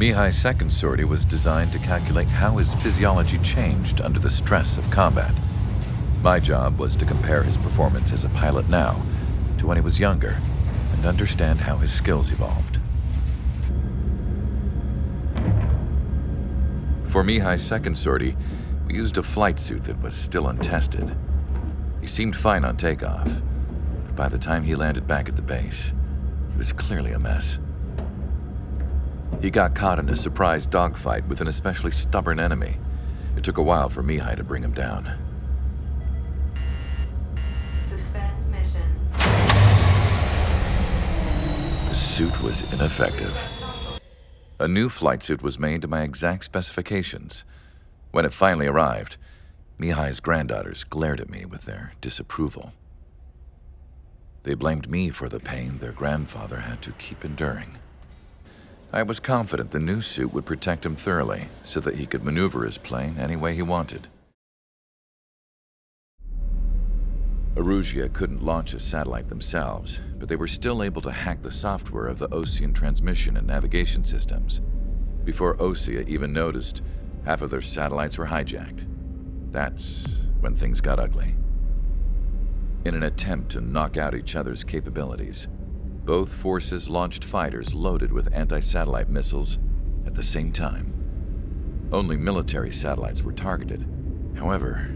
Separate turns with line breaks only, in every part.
Mihai's second sortie was designed to calculate how his physiology changed under the stress of combat. My job was to compare his performance as a pilot now to when he was younger and understand how his skills evolved. For Mihai's second sortie, we used a flight suit that was still untested. He seemed fine on takeoff, but by the time he landed back at the base, he was clearly a mess. He got caught in a surprise dogfight with an especially stubborn enemy. It took a while for Mihai to bring him down.
Suspend mission.
The suit was ineffective. A new flight suit was made to my exact specifications. When it finally arrived, Mihai's granddaughters glared at me with their disapproval. They blamed me for the pain their grandfather had to keep enduring. I was confident the new suit would protect him thoroughly so that he could maneuver his plane any way he wanted. Erusia couldn't launch a satellite themselves, but they were still able to hack the software of the Osean transmission and navigation systems. Before Osea even noticed, half of their satellites were hijacked. That's when things got ugly. In an attempt to knock out each other's capabilities, both forces launched fighters loaded with anti-satellite missiles at the same time. Only military satellites were targeted. However,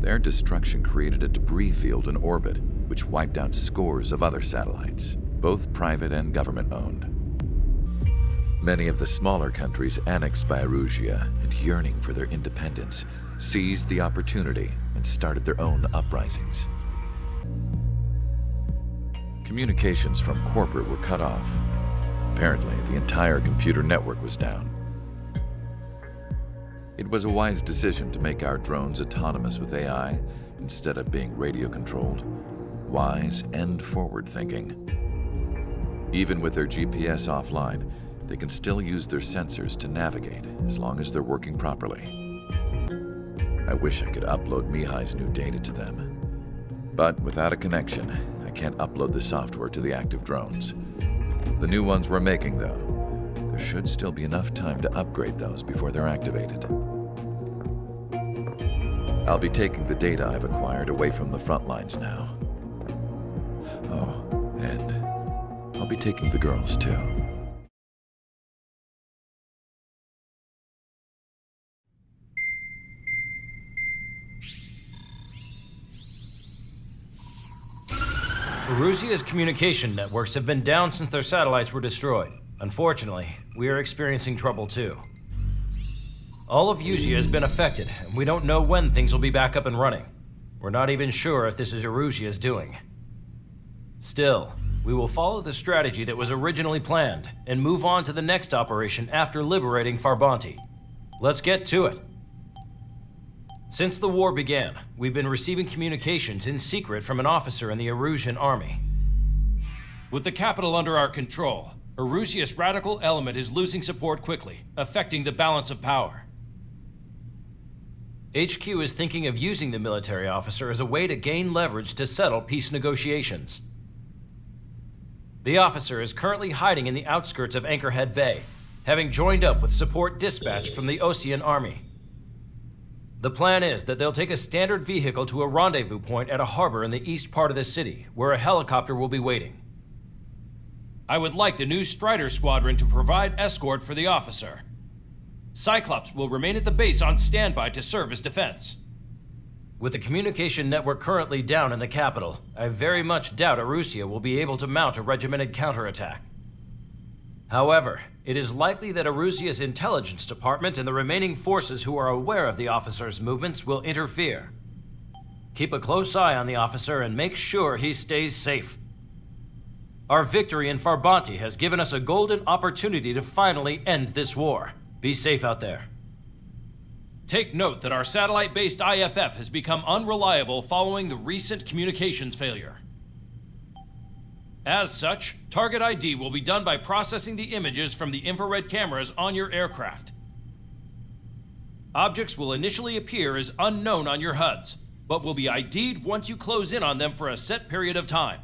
their destruction created a debris field in orbit, which wiped out scores of other satellites, both private and government-owned. Many of the smaller countries annexed by Erusia and yearning for their independence seized the opportunity and started their own uprisings. Communications from corporate were cut off. Apparently, the entire computer network was down. It was a wise decision to make our drones autonomous with AI instead of being radio-controlled. Wise and forward-thinking. Even with their GPS offline, they can still use their sensors to navigate as long as they're working properly. I wish I could upload Mihai's new data to them. But without a connection, I can't upload the software to the active drones. The new ones we're making, though, there should still be enough time to upgrade those before they're activated. I'll be taking the data I've acquired away from the front lines now. Oh, and I'll be taking the girls, too.
Erusia's communication networks have been down since their satellites were destroyed. Unfortunately, we are experiencing trouble too. All of Erusia has been affected, and we don't know when things will be back up and running. We're not even sure if this is Erusia's doing. Still, we will follow the strategy that was originally planned and move on to the next operation after liberating Farbanti. Let's get to it. Since the war began, we've been receiving communications in secret from an officer in the Erusian army.
With the capital under our control, Erusia's radical element is losing support quickly, affecting the balance of power.
HQ is thinking of using the military officer as a way to gain leverage to settle peace negotiations. The officer is currently hiding in the outskirts of Anchorhead Bay, having joined up with support dispatched from the Osean army. The plan is that they'll take a standard vehicle to a rendezvous point at a harbor in the east part of the city, where a helicopter will be waiting.
I would like the new Strider Squadron to provide escort for the officer. Cyclops will remain at the base on standby to serve as defense.
With the communication network currently down in the capital, I very much doubt Erusia will be able to mount a regimented counterattack. However, it is likely that Erusia's intelligence department and the remaining forces who are aware of the officer's movements will interfere. Keep a close eye on the officer and make sure he stays safe. Our victory in Farbanti has given us a golden opportunity to finally end this war. Be safe out there.
Take note that our satellite-based IFF has become unreliable following the recent communications failure. As such, target ID will be done by processing the images from the infrared cameras on your aircraft. Objects will initially appear as unknown on your HUDs, but will be ID'd once you close in on them for a set period of time.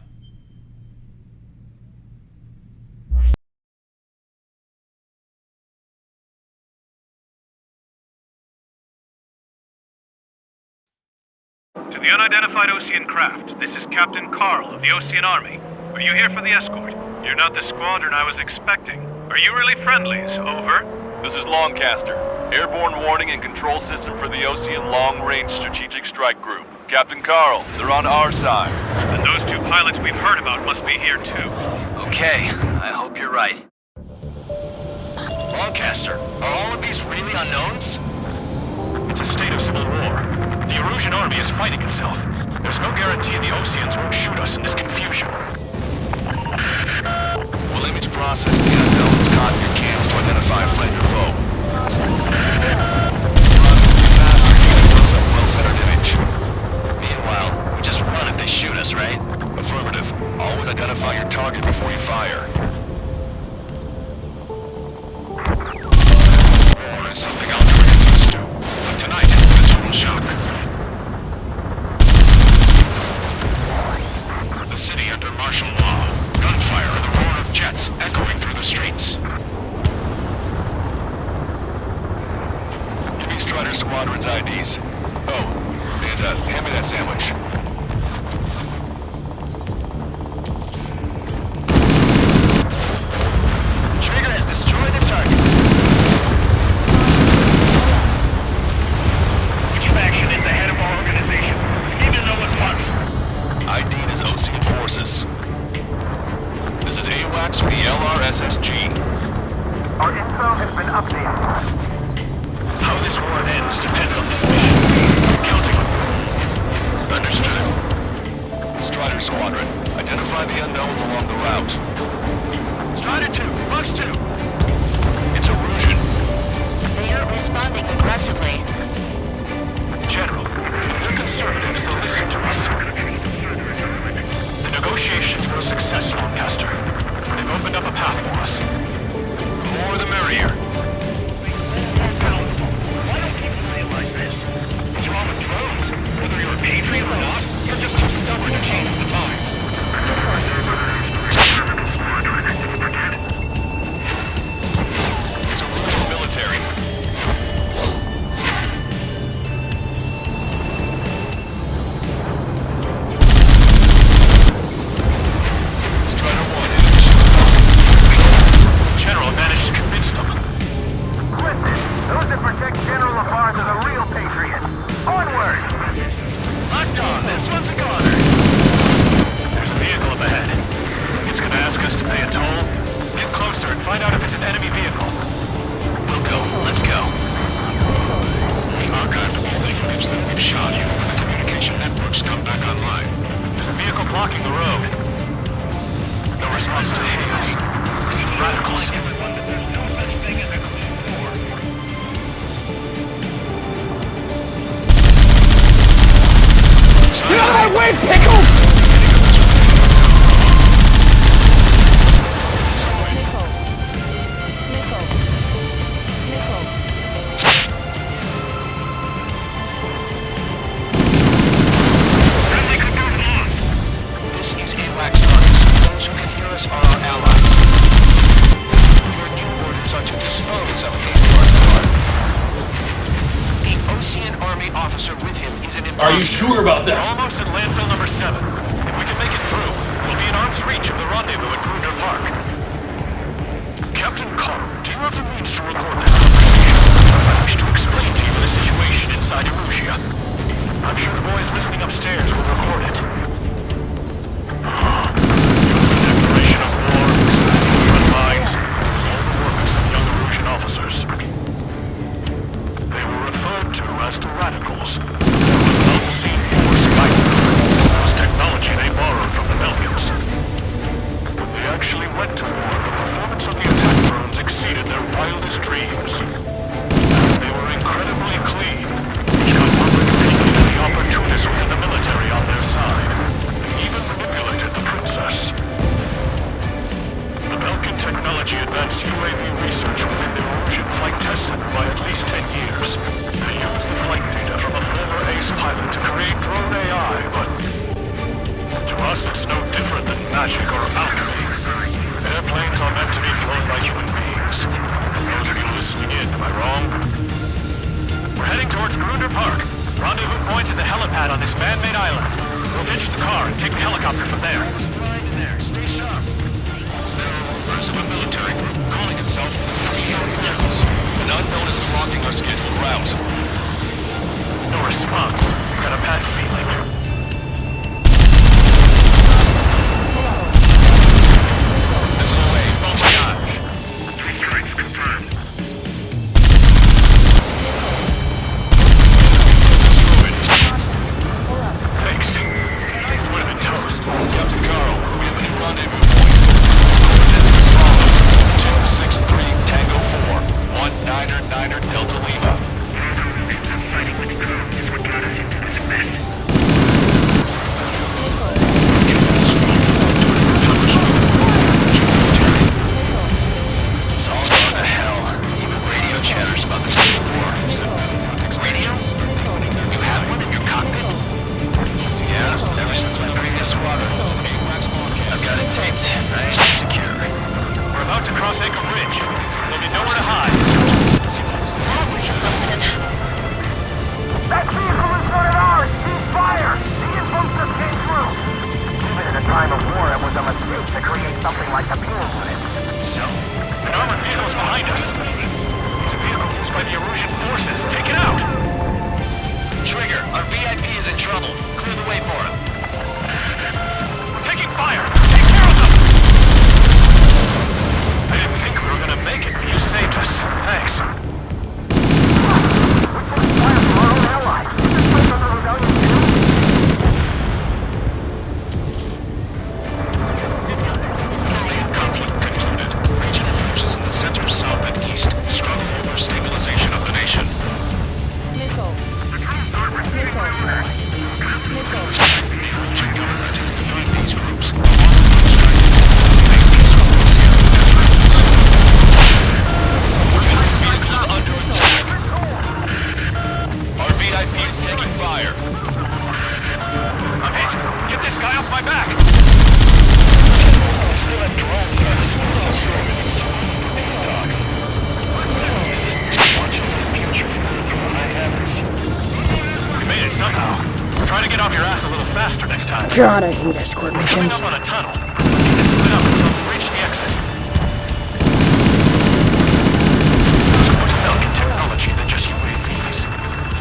To the unidentified Osean craft, this is Captain Carl of the Osean Army. Are you here for the escort? You're not the squadron I was expecting. Are you really friendlies? Over.
This is Longcaster. Airborne warning and control system for the Osean Long Range Strategic Strike Group. Captain Carl, they're on our side.
And those two pilots we've heard about must be here too.
Okay, I hope you're right. Longcaster, are all of these really unknowns?
It's a state of civil war. The Erusian army is fighting itself. There's no guarantee the Oseans won't shoot us in this confusion.
We'll image process the unknowns caught in your cams to identify friend or foe. Process will be faster if you get a close-up, well-centered image.
Meanwhile, we just run if they shoot us, right?
Affirmative. Always identify your target before you fire. War is something I'll never get used to, but tonight it's been a total shock. The city under martial law. Gunfire and the roar of jets echoing through the streets. Give me Strider Squadron's IDs. Oh, and hand me that sandwich.
Trigger has destroyed the target.
Which faction is the head of our organization? We need to know what's what.
ID'd as Osean Forces. This is AWACS for the LRSSG.
Our info has been updated. How this war ends depends on this mission. Counting on you.
Understood. Strider Squadron, identify the unknowns along the route.
Strider 2, Fox 2.
It's Erusian.
They aren't responding aggressively.
General, if they're conservatives, they'll listen to us. The negotiations were a success, Longcaster. They've opened up a path for us. The more the merrier. Why don't people realize this? What's wrong with drones? Whether you're a patriot or not, you're just too stubborn to change the mind.
It's Erusian military. Strider 1, initial assault.
General managed to convince them.
Listen, those that protect General LaPaz are the real patriots. Onward!
Locked on, this one's a goner. There's a vehicle up ahead. It's gonna ask us to pay a toll. Get closer and find out if it's an enemy vehicle.
We'll go. Let's go.
We archived all the footage that we've shot you when the communication networks come back online.
There's a vehicle blocking the road. No response to hails. These radicals. There's no such thing as a clean war.
Get out of my way, pickles! This is AWACS targets. Those who can hear us are our allies. Your new orders are to dispose of the Osean Army officer with him is an imposter.
Are you sure about
We're
that?
almost at landfill number 7. If we can make it through, we'll be in arm's reach of the rendezvous at Gruner Park. Captain Carl, do you have the means to record this conversation? I wish to explain to you the situation inside Erusia. I'm sure the boys listening upstairs will record it. Declaration of war, front lines, all the workers of young Erusian officers. They were referred to as the radicals. Unseen force guided them. It was technology they borrowed from the Belgians. When they actually went to war, the performance of the attack drones exceeded their wildest dreams. They were incredibly clean, which got public opinion and the opportunists within the military on their side. They even manipulated the princess. The Belgian technology advanced UAV research within the Erusian Flight Test Center by at least 10 years. They used the flight data from a former ace pilot to create drone AI, but to us it's no different than magic or alchemy. Airplanes are meant to be flown by human beings. Those of you listening in, am I wrong? We're heading towards Gruner Park. Rendezvous point is the helipad on this man-made
of a military group calling itself An unknown is blocking our scheduled route.
No response. Got a bad feeling.
Missile away, bon voyage.
3 strikes confirmed.
Destroyed.
Thanks. Would have been toast.
Captain Carl, we have a new rendezvous point. Coordinates as follows. 263 Tango 4. 19er Delta Lima.
Fighting with drones is what got us into this mess.
It's all gone to hell. Even radio chatters about the Civil War. Radio? You have one in your cockpit? Yeah, ever since my previous squadron. I've got it taped, right? Secure.
We're about to cross Anchor Ridge. There'll be nowhere to hide.
That vehicle is one of ours! Cease fire! The info just came through! Even in a time of war, it was a mistake to create something like the Buell unit.
So? An armored vehicle's behind us. It's a vehicle used by the Erusian forces. Take it out!
Trigger, our VIP is in trouble. Clear the way for him.
We're taking fire! Take care of them! I didn't think we were gonna make it, but you saved us. Thanks.
Fire from our own allies! Is this place under rebellion too?
Conflict concluded. Regional forces in the center, south, and east struggle over stabilization of the nation. The Erusian government has defined these groups along with those trying to make peaceful peace here. This vehicle is under attack. Our VIP is taking fire.
I'm hit! Get this guy off my back! Still have drones on us. Destroyed. Dog. Watching the future from my habits. We made it somehow. Try to get off your ass a little faster next time.
God, I hate escort
Coming
missions.
up on a tunnel. We need to split up until we reach the exit. There's more to Falcon technology than just UAVs.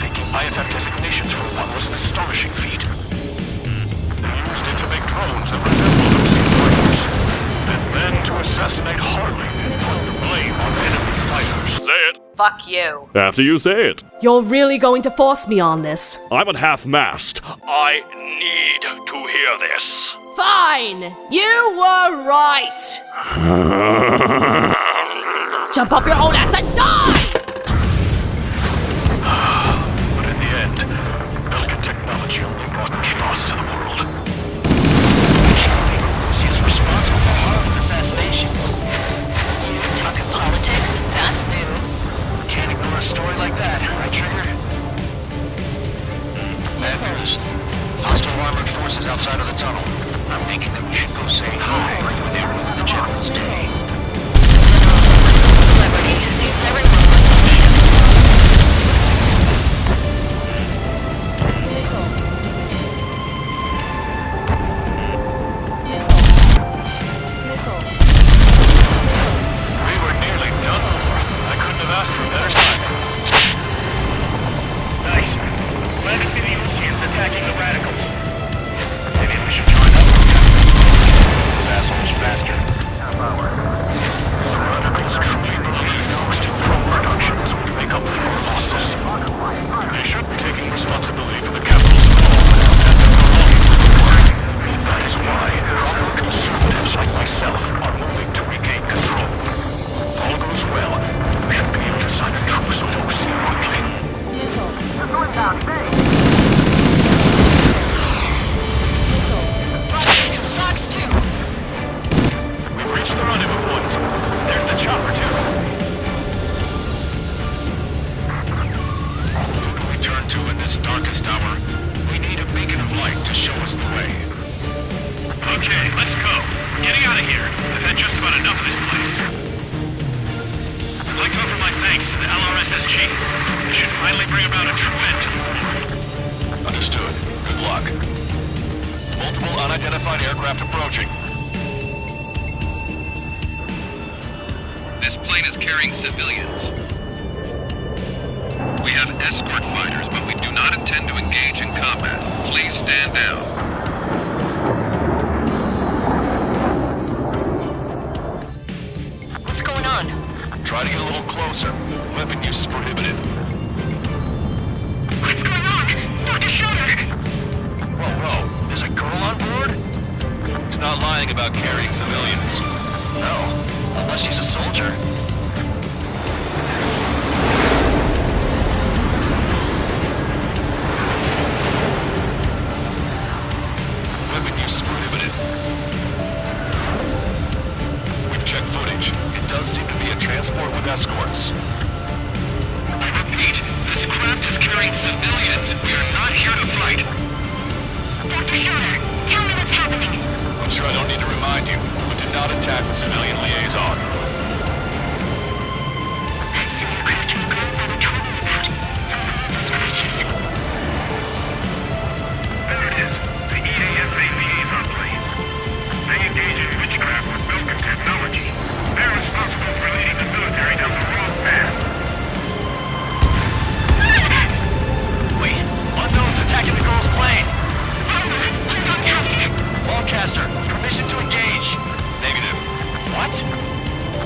Taking IFF designations for one was an astonishing feat. They used it to make drones that resembled Ocean fighters. And then to assassinate Harley and put the blame on enemy fighters.
Say it.
Fuck you.
After you say it.
You're really going to force me on this?
I'm at half-mast. I need to hear this.
Fine! You were right! Jump up your own ass and die!
But in the end, Falcon technology only brought chaos to the world.
She is responsible for Harlan's assassination.
You talking politics? That's new.
Can't ignore a story like that, right, Trigger? Bad news. Hostile armored forces outside of the tunnel. I'm thinking that we should go say hi before they ruin the general's day.
Celebrity seems everyone wants to meet us.
We were nearly done for. I couldn't have asked for better timing. Nice. Glad to see the Oceans attacking the radicals. Maybe we should join up. Those assholes faster. The radicals truly need constant drone productions when we make up for our losses. They should be taking responsibility for the capitals of all and their belonging to the war. That is why proper conservatives like myself are moving to regain control. If all goes well, we should be able to sign a truce with OC quickly.
You're going down, stay!
We've reached the rendezvous point. There's the chopper, too.
Who do we turn to in this darkest hour? We need a beacon of light to show us the way.
Okay, let's go. We're getting out of here. I've had just about enough of this place. I'd like to offer my thanks to the LRSSG. They should finally bring about a true end to the war.
Understood. Good luck. Multiple unidentified aircraft approaching.
This plane is carrying civilians. We have escort fighters, but we do not intend to engage in combat. Please stand down.
What's going on?
Try to get a little closer. Weapon use is prohibited.
What's going on? Dr. Schiller!
Whoa. There's a girl on board? He's not lying about carrying civilians. No, unless she's a soldier. Weapon use is prohibited. We've checked footage. It does seem to be a transport with escorts.
I repeat, this craft is carrying civilians. We are not here to fight.
Dr. Schiller, tell me what's happening.
I'm sure I don't need to remind you, but do not attack the civilian liaison.
That's the aircraft your grandfather told me about. The scratches.
There it is. The EASA liaison plane. They engage in witchcraft with Belkin technology. They're responsible for leading the military down the wrong path.
Wait, unknown's attacking the girl's plane.
Contact.
Lancaster, permission to engage. Negative. What?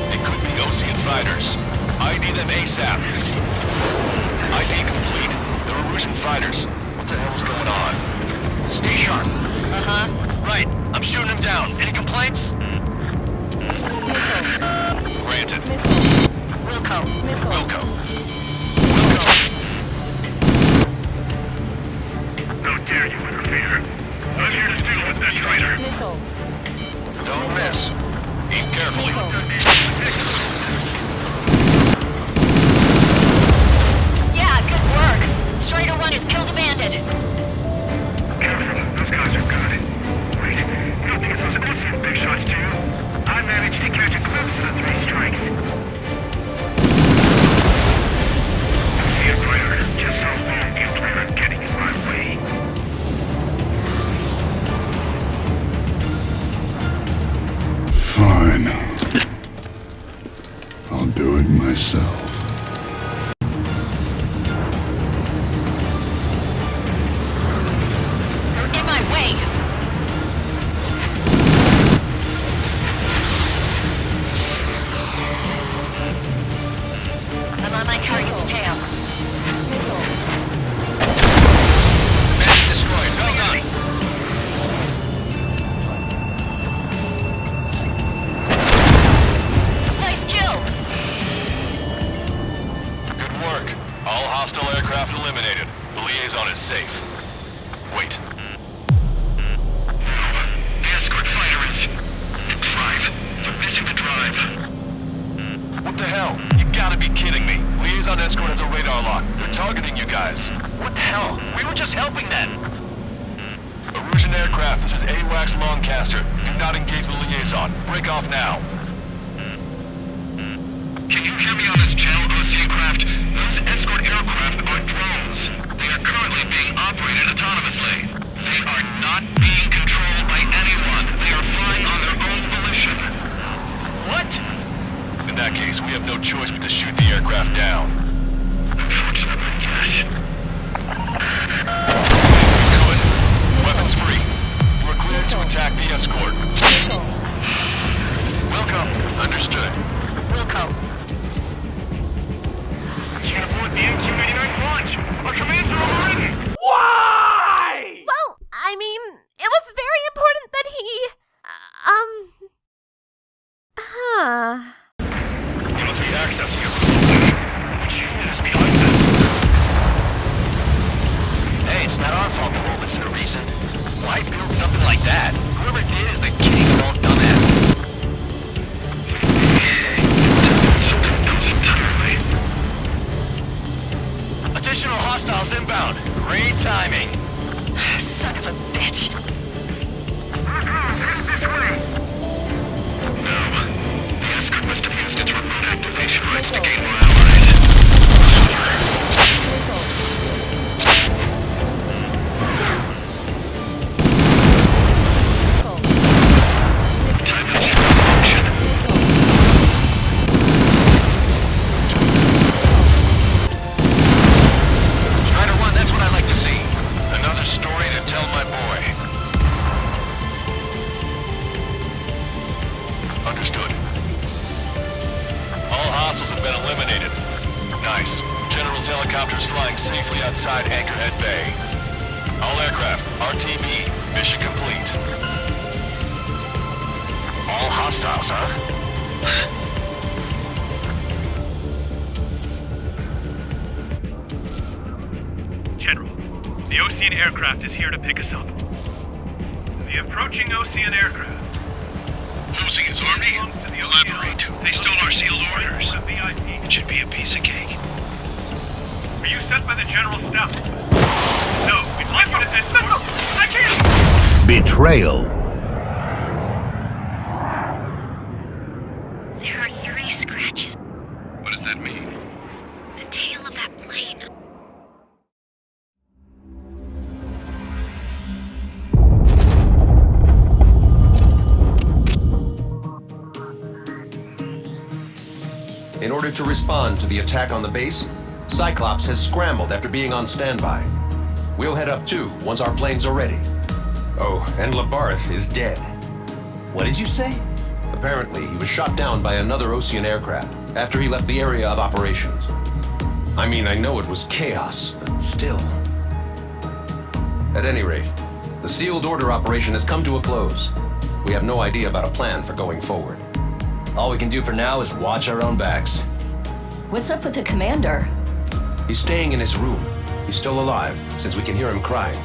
They could be Ocean fighters. ID them ASAP. ID complete. They're Erusian fighters. What the hell's going on? Stay sharp.
Uh-huh.
Right, I'm shooting them down. Any complaints? Granted.
Wilco.
Wilco.
How dare you interfere? I'm here to deal with this traitor.
Don't miss. Aim carefully.
Yeah, good work. Strider 1 has killed a bandit.
Careful, those guys are good. Wait, you don't think it's those Ocean big shots too? I managed to catch a glimpse of the 3 strikes. See a fighter, just how long do you plan on getting in my way?
Fine. I'll do it myself.
You're in my way. I'm on my target's tail.
Bandit destroyed. Well done.
Nice kill.
Good work. All hostile aircraft eliminated. The liaison is safe. Wait.
The escort fighter is... drive. They're missing the drive.
What the hell? You gotta be kidding me. Liaison escort has a radar lock. They're targeting you guys. What the hell? We were just helping them. Erusian aircraft, this is AWACS Lancaster. Do not engage the liaison. Break off now.
Can you hear me on this channel, Ocean craft? Those escort aircraft are drones. They are currently being operated autonomously. They are not being controlled by anyone. They are flying on their own volition.
What? In that case, we have no choice but to shoot the aircraft down.
Unfortunately, yes.
Good. Weapons free. You are cleared to attack the escort. Welcome. Understood.
Wilco.
You can abort the MQ-89 launch. Our commands are overridden.
Why?
Well, I mean, it was very important that he...
You must be accessing your position. Which is beyond this.
Hey, it's not our fault the world listen to reason. Why build something like that? Whoever did is the king of all dumbasses. Additional hostiles inbound. Great timing.
Son of a bitch.
No. The escort must have used its remote activation rights to gain more allies. Time to check function.
hostiles have been eliminated. Nice. General's helicopters flying safely outside Anchorhead Bay. All aircraft, RTB, mission complete.
All hostiles, huh?
General, the Ocean aircraft is here to pick us up. The approaching Ocean aircraft.
Losing his army? Elaborate. They stole our sealed orders. It should be a piece of cake.
Are you sent by the General's staff? No, we'd like you to escort. I can't!
Betrayal.
There are 3 scratches.
What does that mean?
The tail of that plane.
In order to respond to the attack on the base, Cyclops has scrambled after being on standby. We'll head up too, once our planes are ready. Oh, and Labarth is dead.
What did you say?
Apparently, he was shot down by another Ocean aircraft after he left the area of operations. I mean, I know it was chaos, but still. At any rate, the sealed order operation has come to a close. We have no idea about a plan for going forward.
All we can do for now is watch our own backs.
What's up with the commander?
He's staying in his room. He's still alive, since we can hear him crying.